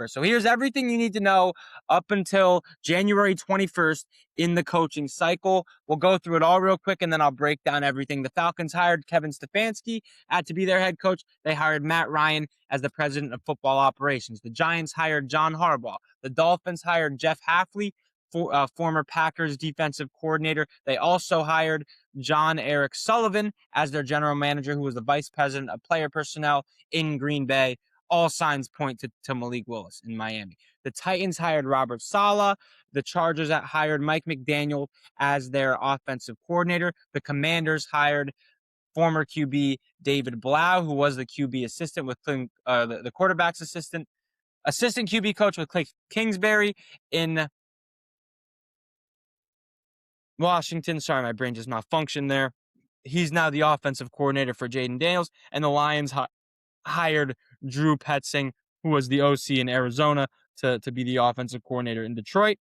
21st. So here's everything you need to know up until January 21st in the coaching cycle. We'll go through it all real quick, and then I'll break down everything. The Falcons hired Kevin Stefanski to be their head coach. They hired Matt Ryan as the president of football operations. The Giants hired John Harbaugh. The Dolphins hired Jeff Hafley, former Packers defensive coordinator. They also hired John Eric Sullivan as their general manager, who was the vice president of player personnel in Green Bay. All signs point to Malik Willis in Miami. The Titans hired Robert Saleh. The Chargers hired Mike McDaniel as their offensive coordinator. The Commanders hired former QB David Blau, who was the QB assistant with the quarterback's assistant QB coach with Cliff Kingsbury in Washington. Sorry, my brain just malfunctioned there. He's now the offensive coordinator for Jaden Daniels, and the Lions hired Drew Petzing, who was the OC in Arizona, to be the offensive coordinator in Detroit.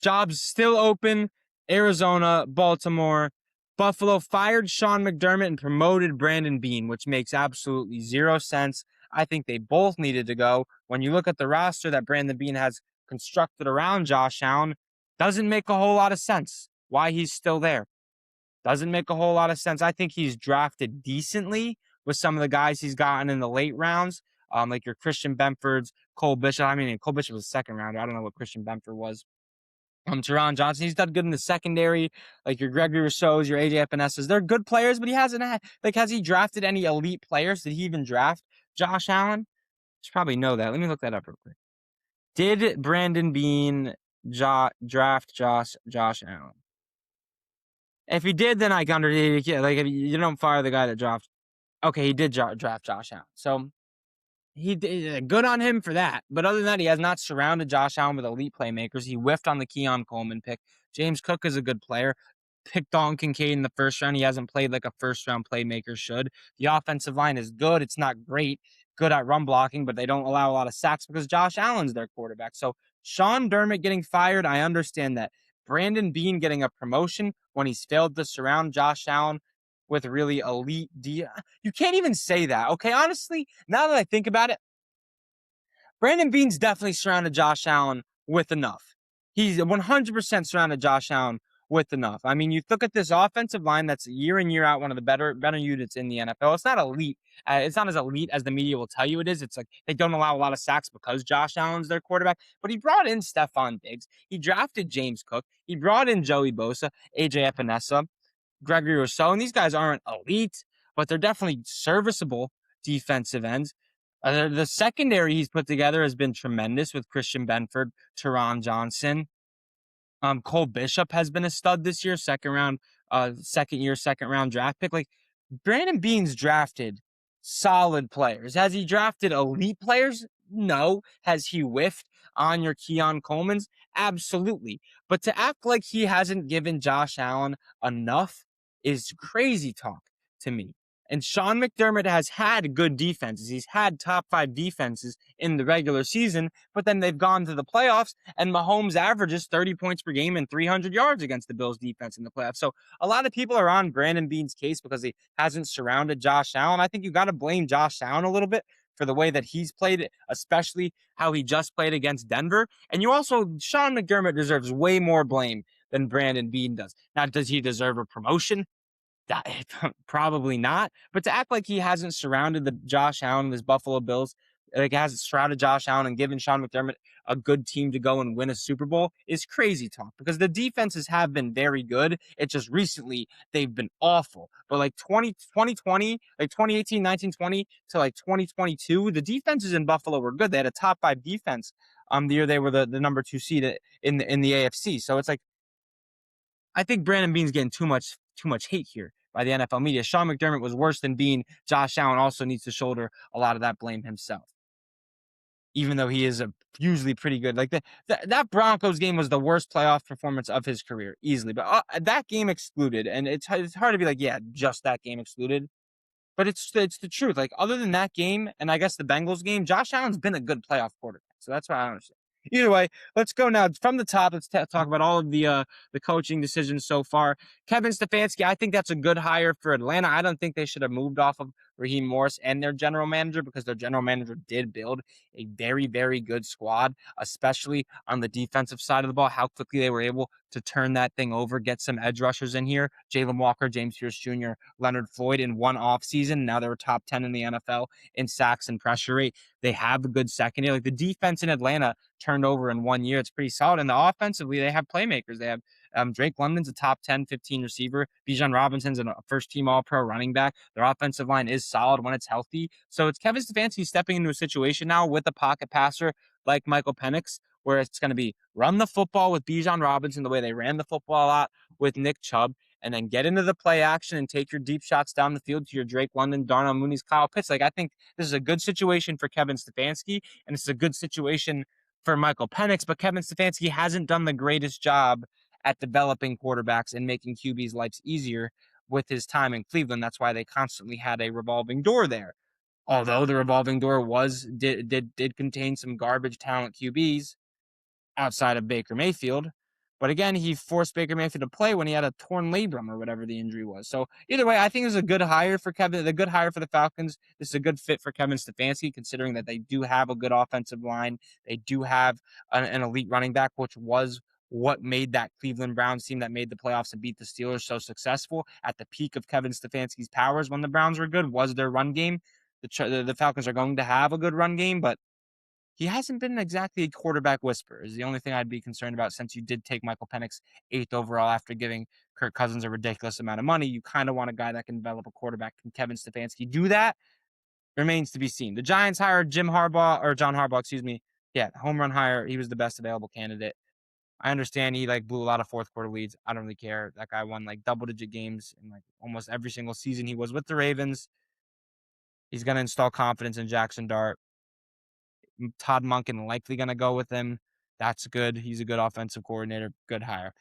Jobs still open. Arizona, Baltimore. Buffalo fired Sean McDermott and promoted Brandon Beane, which makes absolutely zero sense. I think they both needed to go. When you look at the roster that Brandon Beane has constructed around Josh Allen, doesn't make a whole lot of sense why he's still there. Doesn't make a whole lot of sense. I think he's drafted decently with some of the guys he's gotten in the late rounds, like your Christian Benfords, Cole Bishop. I mean, Cole Bishop was a second rounder. I don't know what Christian Benford was. Teron Johnson, he's done good in the secondary, like your Gregory Rousseau's, your AJ Epinezas. They're good players, but he hasn't had, has he drafted any elite players? Did he even draft Josh Allen? Should probably know that. Let me look that up real quick. Did Brandon Beane draft Josh Allen? If he did, then if you don't fire the guy that dropped. Okay, he did draft Josh Allen. So he did good on him for that. But other than that, he has not surrounded Josh Allen with elite playmakers. He whiffed on the Keon Coleman pick. James Cook is a good player. Picked Dalton Kincaid in the first round. He hasn't played like a first-round playmaker should. The offensive line is good. It's not great. Good at run blocking, but they don't allow a lot of sacks because Josh Allen's their quarterback. So Sean Dermott getting fired, I understand that. Brandon Beane getting a promotion when he's failed to surround Josh Allen with really elite You can't even say that, okay? Honestly, now that I think about it, Brandon Beane's definitely surrounded Josh Allen with enough. He's 100% surrounded Josh Allen with enough. I mean, you look at this offensive line that's year in, year out one of the better units in the NFL. It's not elite. It's not as elite as the media will tell you it is. It's like they don't allow a lot of sacks because Josh Allen's their quarterback. But he brought in Stephon Diggs. He drafted James Cook. He brought in Joey Bosa, AJ Epinesa, Gregory Rousseau. And these guys aren't elite, but they're definitely serviceable defensive ends. The secondary he's put together has been tremendous with Christian Benford, Teron Johnson. Cole Bishop has been a stud this year, second round draft pick. Like Brandon Beane's drafted solid players. Has he drafted elite players? No. Has he whiffed on your Keon Coleman's? Absolutely. But to act like he hasn't given Josh Allen enough is crazy talk to me. And Sean McDermott has had good defenses. He's had top 5 defenses in the regular season, but then they've gone to the playoffs, and Mahomes averages 30 points per game and 300 yards against the Bills defense in the playoffs. So a lot of people are on Brandon Beane's case because he hasn't surrounded Josh Allen. I think you got to blame Josh Allen a little bit for the way that he's played, especially how he just played against Denver. And Sean McDermott deserves way more blame than Brandon Beane does. Now, does he deserve a promotion? Probably not. But to act like he hasn't surrounded the Josh Allen, his Buffalo Bills, like hasn't surrounded Josh Allen and given Sean McDermott a good team to go and win a Super Bowl is crazy talk because the defenses have been very good. It's just recently they've been awful. But like 2020, like 2018, 19, 20 to like 2022, the defenses in Buffalo were good. They had a top 5 defense the year they were the number 2 seed in the AFC. So it's like I think Brandon Beane's getting too much hate here by the NFL media. Sean McDermott was worse than Beane. Josh Allen also needs to shoulder a lot of that blame himself, even though he is usually pretty good. Like that Broncos game was the worst playoff performance of his career, easily. But that game excluded, and it's hard to be like, yeah, just that game excluded. But it's the truth. Like other than that game, and I guess the Bengals game, Josh Allen's been a good playoff quarterback. So that's what I understand. Either way, let's go now from the top. Let's talk about all of the coaching decisions so far. Kevin Stefanski, I think that's a good hire for Atlanta. I don't think they should have moved off of Raheem Morris and their general manager, because their general manager did build a very, very good squad, especially on the defensive side of the ball. How quickly they were able to turn that thing over, get some edge rushers in here. Jalen Walker, James Pierce Jr., Leonard Floyd in one offseason. Now they were top 10 in the NFL in sacks and pressure rate. They have a good secondary. Like the defense in Atlanta turned over in 1 year. It's pretty solid. And the offensively, they have playmakers. They have Drake London's a top 10, 15 receiver. Bijan Robinson's a first-team All-Pro running back. Their offensive line is solid when it's healthy. So it's Kevin Stefanski stepping into a situation now with a pocket passer like Michael Penix, where it's going to be run the football with Bijan Robinson the way they ran the football a lot with Nick Chubb, and then get into the play action and take your deep shots down the field to your Drake London, Darnell Mooney's, Kyle Pitts. Like, I think this is a good situation for Kevin Stefanski, and it's a good situation for Michael Penix, but Kevin Stefanski hasn't done the greatest job at developing quarterbacks and making QB's lives easier with his time in Cleveland. That's why they constantly had a revolving door there. Although the revolving door did contain some garbage talent QBs outside of Baker Mayfield. But again, he forced Baker Mayfield to play when he had a torn labrum or whatever the injury was. So either way, I think it was a good hire for Kevin, a good hire for the Falcons. This is a good fit for Kevin Stefanski, considering that they do have a good offensive line. They do have an elite running back, which was what made that Cleveland Browns team that made the playoffs and beat the Steelers so successful. At the peak of Kevin Stefanski's powers when the Browns were good was their run game. The Falcons are going to have a good run game, but he hasn't been exactly a quarterback whisperer is the only thing I'd be concerned about, since you did take Michael Penix 8th overall after giving Kirk Cousins a ridiculous amount of money. You kind of want a guy that can develop a quarterback. Can Kevin Stefanski do that? Remains to be seen. The Giants hired John Harbaugh, excuse me. Yeah, home run hire. He was the best available candidate. I understand he blew a lot of fourth quarter leads. I don't really care. That guy won double digit games in almost every single season he was with the Ravens. He's going to install confidence in Jackson Dart. Todd Monken likely going to go with him. That's good. He's a good offensive coordinator. Good hire.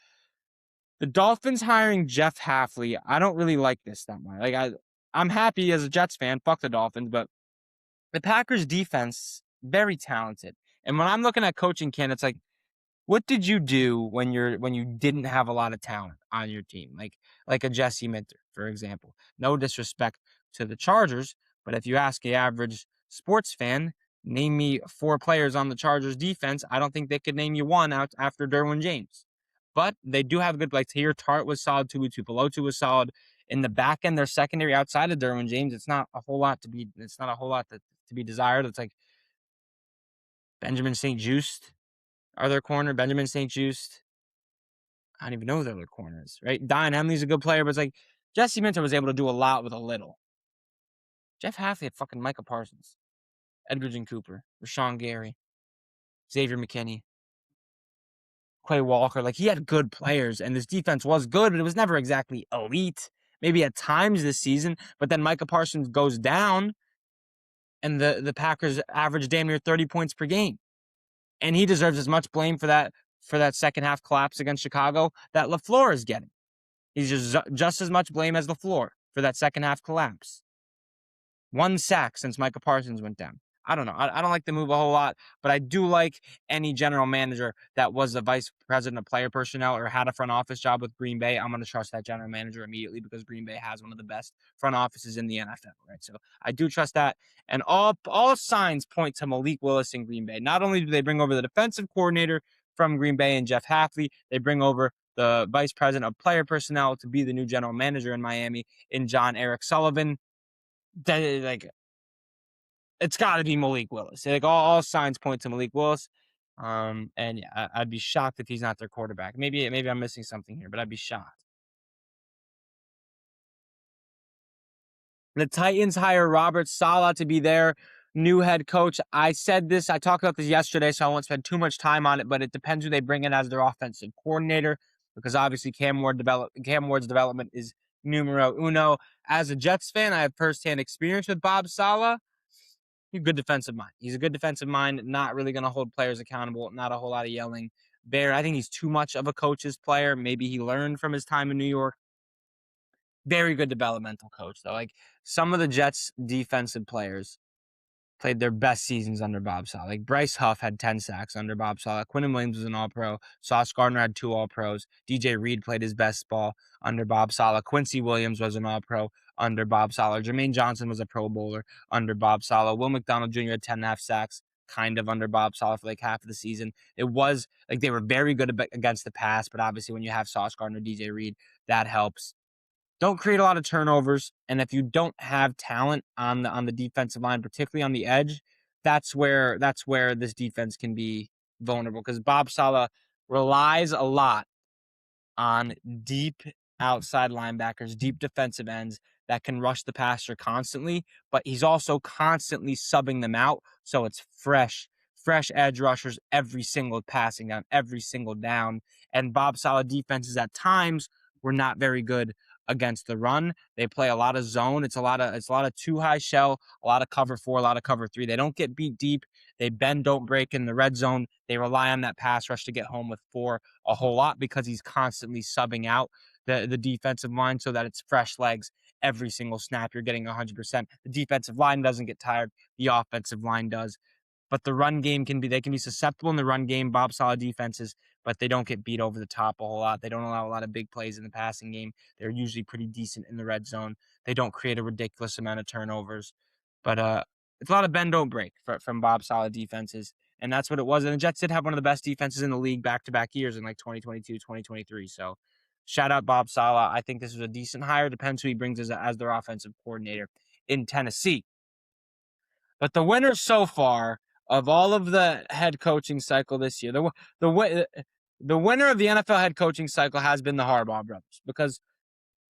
The Dolphins hiring Jeff Hafley. I don't really like this that much. I'm happy as a Jets fan. Fuck the Dolphins, but the Packers defense, very talented. And when I'm looking at coaching candidates, what did you do when you didn't have a lot of talent on your team? Like a Jesse Minter, for example. No disrespect to the Chargers, but if you ask the average sports fan, name me 4 players on the Chargers defense, I don't think they could name you one out after Derwin James. But they do have good, Tahir Tart was solid, Tuipulotu was solid. In the back end, their secondary outside of Derwin James, it's not a whole lot to be desired. It's like Benjamin St-Juste are their corner, Benjamin St-Juste. I don't even know their corners, right? Dion Henley's a good player, but it's Jesse Minter was able to do a lot with a little. Jeff Hafley had fucking Micah Parsons, Edgerrin Cooper, Rashawn Gary, Xavier McKinney, Quay Walker. He had good players, and this defense was good, but it was never exactly elite. Maybe at times this season, but then Micah Parsons goes down, and the Packers average damn near 30 points per game. And he deserves as much blame for that second half collapse against Chicago that LaFleur is getting. He's just as much blame as LaFleur for that second half collapse. 1 sack since Micah Parsons went down. I don't know. I don't like the move a whole lot, but I do like any general manager that was the vice president of player personnel or had a front office job with Green Bay. I'm going to trust that general manager immediately because Green Bay has one of the best front offices in the NFL, right? So I do trust that. And all signs point to Malik Willis in Green Bay. Not only do they bring over the defensive coordinator from Green Bay and Jeff Hafley, they bring over the vice president of player personnel to be the new general manager in Miami in John Eric Sullivan. It's got to be Malik Willis. All signs point to Malik Willis. And yeah, I'd be shocked if he's not their quarterback. Maybe I'm missing something here, but I'd be shocked. The Titans hire Robert Saleh to be their new head coach. I talked about this yesterday, so I won't spend too much time on it, but it depends who they bring in as their offensive coordinator, because obviously Cam Ward's development is numero uno. As a Jets fan, I have firsthand experience with Bob Saleh. He's a good defensive mind. He's a good defensive mind, not really going to hold players accountable, not a whole lot of yelling. I think he's too much of a coach's player. Maybe he learned from his time in New York. Very good developmental coach, though. Some of the Jets' defensive players played their best seasons under Bob Saleh. Bryce Huff had 10 sacks under Bob Saleh. Quinnen Williams was an All-Pro. Sauce Gardner had 2 All-Pros. DJ Reed played his best ball under Bob Saleh. Quincy Williams was an All-Pro under Bob Saleh. Jermaine Johnson was a Pro Bowler under Bob Saleh. Will McDonald Jr. had 10.5 sacks kind of under Bob Saleh for like half of the season. It was like they were very good against the pass, but obviously when you have Sauce Gardner, DJ Reed, that helps. Don't create a lot of turnovers, and if you don't have talent on the defensive line, particularly on the edge, that's where this defense can be vulnerable because Bob Saleh relies a lot on deep outside linebackers, deep defensive ends that can rush the passer constantly, but he's also constantly subbing them out. So it's fresh edge rushers every single passing down, every single down. And Bob Saleh defenses at times were not very good against the run. They play a lot of zone. It's a lot of too high shell, a lot of cover 4, a lot of cover 3. They don't get beat deep. They bend, don't break in the red zone. They rely on that pass rush to get home with 4 a whole lot because he's constantly subbing out the defensive line so that it's fresh legs every single snap. You're getting 100%. The defensive line doesn't get tired. The offensive line does. But the run game they can be susceptible in the run game, Bob Saleh defenses, but they don't get beat over the top a whole lot. They don't allow a lot of big plays in the passing game. They're usually pretty decent in the red zone. They don't create a ridiculous amount of turnovers. But it's a lot of bend, don't break from Bob Saleh defenses. And that's what it was. And the Jets did have one of the best defenses in the league back-to-back years in like 2022, 2023. So shout out Bob Saleh. I think this was a decent hire. Depends who he brings as their offensive coordinator in Tennessee. But the winner so far of all of the head coaching cycle this year, the winner of the NFL head coaching cycle has been the Harbaugh brothers because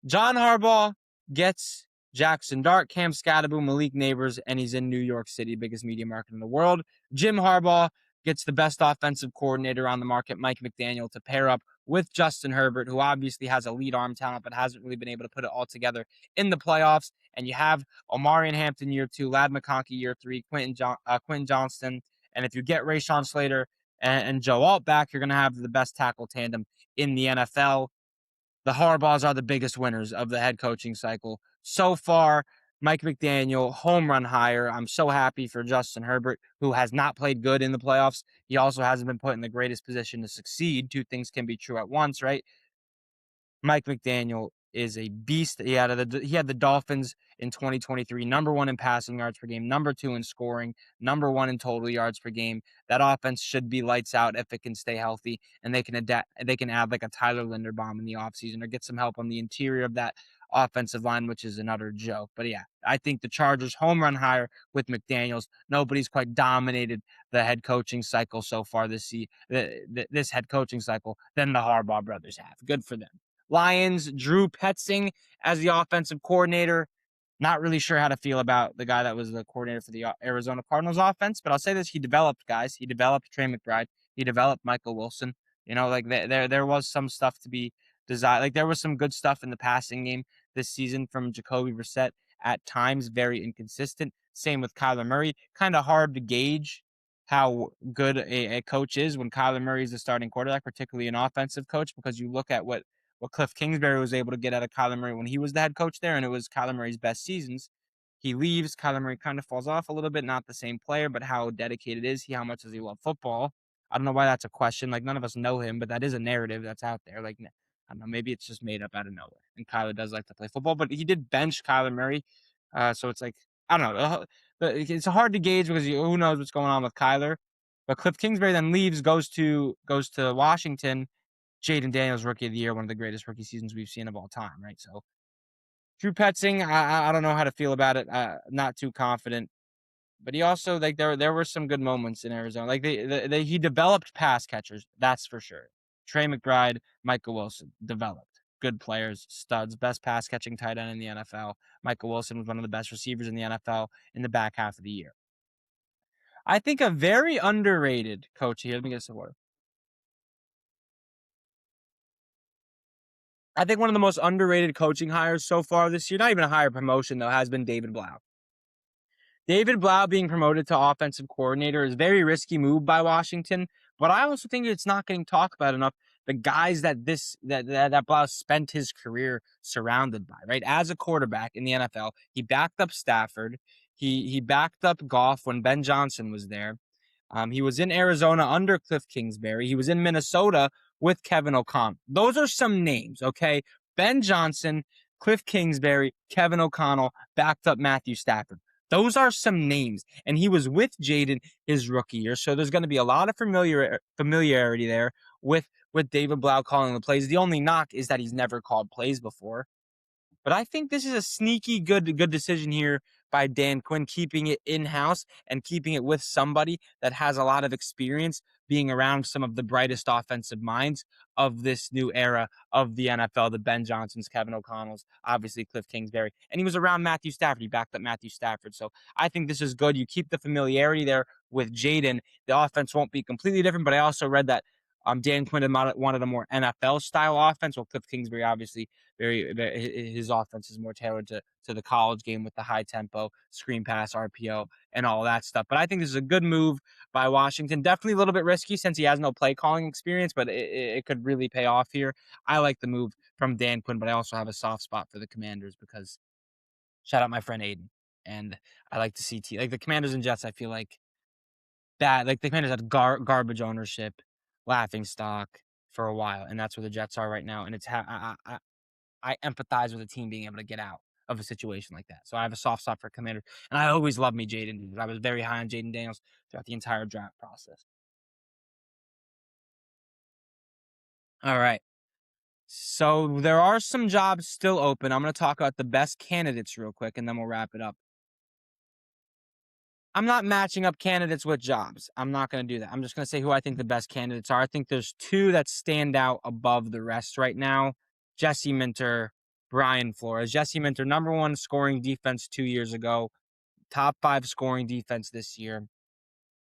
John Harbaugh gets Jackson Dart, Cam Scatterboom, Malik Neighbors, and he's in New York City, biggest media market in the world. Jim Harbaugh gets the best offensive coordinator on the market, Mike McDaniel, to pair up with Justin Herbert, who obviously has elite arm talent, but hasn't really been able to put it all together in the playoffs. And you have Omarion Hampton year 2, Ladd McConkey year 3, Quentin Johnston. And if you get Rashawn Slater and Joe Alt back, you're going to have the best tackle tandem in the NFL. The Harbaughs are the biggest winners of the head coaching cycle. So far, Mike McDaniel, home run hire. I'm so happy for Justin Herbert, who has not played good in the playoffs. He also hasn't been put in the greatest position to succeed. Two things can be true at once, right? Mike McDaniel is a beast. He had the Dolphins in 2023, number 1 in passing yards per game, number 2 in scoring, number 1 in total yards per game. That offense should be lights out if it can stay healthy, and they can adapt. They can add like a Tyler Linderbaum in the offseason or get some help on the interior of that offensive line, which is another joke. But yeah, I think the Chargers home run hire with McDaniels. Nobody's quite dominated the head coaching cycle so far this head coaching cycle than the Harbaugh brothers have. Good for them. Lions, Drew Petzing as the offensive coordinator. Not really sure how to feel about the guy that was the coordinator for the Arizona Cardinals offense, but I'll say this: he developed guys. He developed Trey McBride. He developed Michael Wilson. You know, like there was some stuff to be desired. Like there was some good stuff in the passing game this season from Jacoby Brissett. At times, very inconsistent. Same with Kyler Murray. Kind of hard to gauge how good a coach is when Kyler Murray is the starting quarterback, particularly an offensive coach, because you look at what Cliff Kingsbury was able to get out of Kyler Murray when he was the head coach there, and it was Kyler Murray's best seasons. He leaves. Kyler Murray kind of falls off a little bit. Not the same player, but how dedicated is he? How much does he love football? I don't know why that's a question. Like, none of us know him, but that is a narrative that's out there. Like, I don't know. Maybe it's just made up out of nowhere. And Kyler does like to play football, but he did bench Kyler Murray. So it's like, I don't know. It's hard to gauge because who knows what's going on with Kyler. But Cliff Kingsbury then leaves, goes to Washington. Jaden Daniels, Rookie of the Year, one of the greatest rookie seasons we've seen of all time, right? So Drew Petzing, I don't know how to feel about it. Not too confident. But he also, like, there were some good moments in Arizona. Like, he developed pass catchers, that's for sure. Trey McBride, Michael Wilson, developed. Good players, studs, best pass catching tight end in the NFL. Michael Wilson was one of the best receivers in the NFL in the back half of the year. I think a very underrated coach here. Let me get some water. I think one of the most underrated coaching hires so far this year, not even a hire, promotion though, has been David Blau. David Blau being promoted to offensive coordinator is a very risky move by Washington, but I also think it's not getting talked about enough. The guys that Blau spent his career surrounded by, right? As a quarterback in the NFL, he backed up Stafford. He backed up Goff when Ben Johnson was there. He was in Arizona under Cliff Kingsbury. He was in Minnesota with Kevin O'Connell. Those are some names, okay? Ben Johnson, Cliff Kingsbury, Kevin O'Connell, backed up Matthew Stafford. Those are some names. And he was with Jayden his rookie year. So there's going to be a lot of familiarity there with David Blau calling the plays. The only knock is that he's never called plays before. But I think this is a sneaky good decision here by Dan Quinn, keeping it in-house and keeping it with somebody that has a lot of experience being around some of the brightest offensive minds of this new era of the NFL, the Ben Johnsons, Kevin O'Connells, obviously Cliff Kingsbury. And he was around Matthew Stafford. He backed up Matthew Stafford. So I think this is good. You keep the familiarity there with Jayden. The offense won't be completely different, but I also read that Dan Quinn wanted a more NFL-style offense. Well, Cliff Kingsbury obviously his offense is more tailored to the college game with the high tempo, screen pass, RPO, and all that stuff. But I think this is a good move by Washington. Definitely a little bit risky since he has no play calling experience, but it could really pay off here. I like the move from Dan Quinn, but I also have a soft spot for the Commanders because shout out my friend Aiden. And I like to see like the Commanders and Jets, I feel like that like the Commanders had garbage ownership, laughing stock for a while, and that's where the Jets are right now. And it's I empathize with a team being able to get out of a situation like that. So I have a soft spot for Commander, and I always loved me Jayden. I was very high on Jayden Daniels throughout the entire draft process. All right. So there are some jobs still open. I'm going to talk about the best candidates real quick, and then we'll wrap it up. I'm not matching up candidates with jobs. I'm not going to do that. I'm just going to say who I think the best candidates are. I think there's two that stand out above the rest right now. Jesse Minter, Brian Flores. Jesse Minter, number one scoring defense 2 years ago, top 5 scoring defense this year,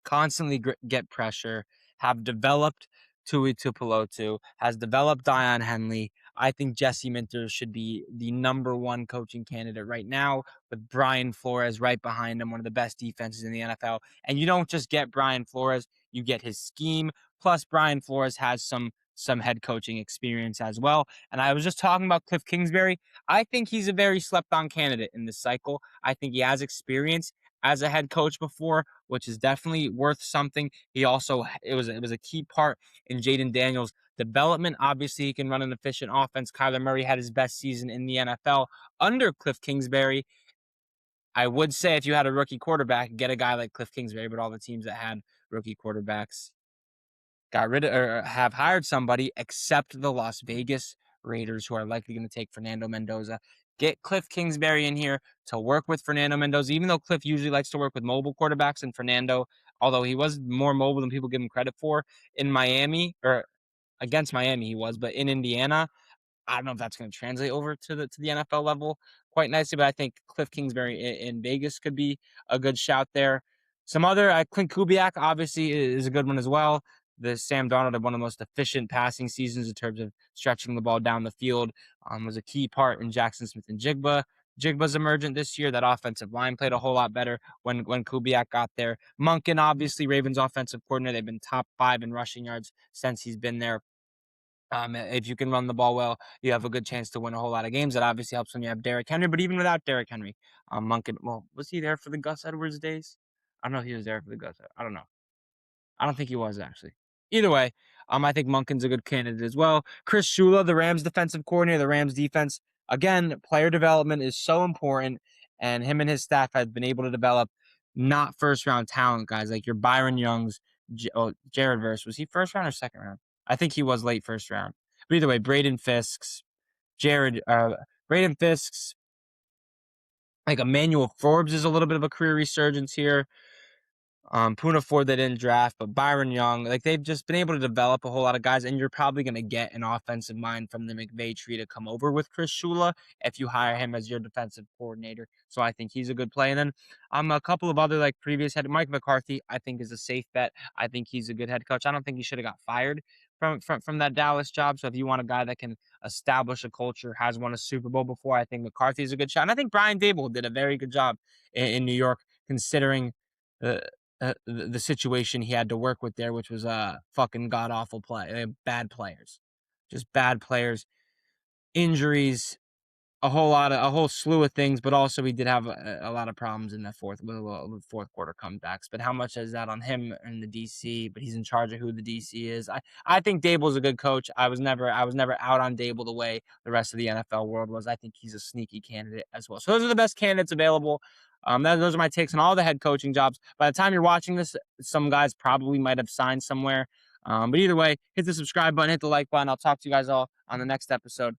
constantly get pressure, have developed Tui Tuipulotu, has developed Dion Henley. I think Jesse Minter should be the number one coaching candidate right now, with Brian Flores right behind him, one of the best defenses in the NFL. And you don't just get Brian Flores, you get his scheme. Plus, Brian Flores has some head coaching experience as well. And I was just talking about Cliff Kingsbury. I think he's a very slept on candidate in this cycle. I think he has experience as a head coach before, which is definitely worth something. He also it was a key part in Jayden Daniels' development. Obviously, he can run an efficient offense. Kyler Murray had his best season in the NFL under Cliff Kingsbury. I would say if you had a rookie quarterback, get a guy like Cliff Kingsbury, but all the teams that had rookie quarterbacks got rid of or have hired somebody except the Las Vegas Raiders, who are likely going to take Fernando Mendoza. Get Cliff Kingsbury in here to work with Fernando Mendoza, even though Cliff usually likes to work with mobile quarterbacks, and Fernando, although he was more mobile than people give him credit for in Miami, or against Miami he was, but in Indiana, I don't know if that's going to translate over to the NFL level quite nicely, but I think Cliff Kingsbury in Vegas could be a good shout there. Some other Clint Kubiak obviously is a good one as well. The Sam Darnold had one of the most efficient passing seasons in terms of stretching the ball down the field. Was a key part in Jackson Smith and Jigba. Jigba's emergent this year. That offensive line played a whole lot better when Kubiak got there. Monken, obviously, Ravens offensive coordinator. They've been top 5 in rushing yards since he's been there. If you can run the ball well, you have a good chance to win a whole lot of games. That obviously helps when you have Derrick Henry, but even without Derrick Henry, Monken, well, was he there for the Gus Edwards days? I don't know if he was there for the Gus. I don't know. I don't think he was actually. Either way, I think Monken's a good candidate as well. Chris Shula, the Rams defensive coordinator, the Rams defense. Again, player development is so important, and him and his staff have been able to develop not first round talent guys like your Byron Youngs, Jared Verse. Was he first round or second round? I think he was late first round. But either way, Braden Fisks, Braden Fisks, like Emmanuel Forbes is a little bit of a career resurgence here. Poona Ford they didn't draft, but Byron Young, like they've just been able to develop a whole lot of guys, and you're probably going to get an offensive mind from the McVay tree to come over with Chris Shula if you hire him as your defensive coordinator. So I think he's a good play. And then a couple of other like previous head, Mike McCarthy, I think is a safe bet. I think he's a good head coach. I don't think he should have got fired from that Dallas job. So if you want a guy that can establish a culture, has won a Super Bowl before, I think McCarthy is a good shot. And I think Brian Dable did a very good job in New York, considering the situation he had to work with there, which was fucking god awful bad players, just bad players, injuries, a whole slew of things, but also he did have a lot of problems in that fourth quarter comebacks. But how much is that on him and the DC? But he's in charge of who the DC is. I think Dable's a good coach. I was never out on Dable the way the rest of the NFL world was. I think he's a sneaky candidate as well. So those are the best candidates available. Those are my takes on all the head coaching jobs. By the time you're watching this, some guys probably might have signed somewhere. But either way, hit the subscribe button, hit the like button. I'll talk to you guys all on the next episode.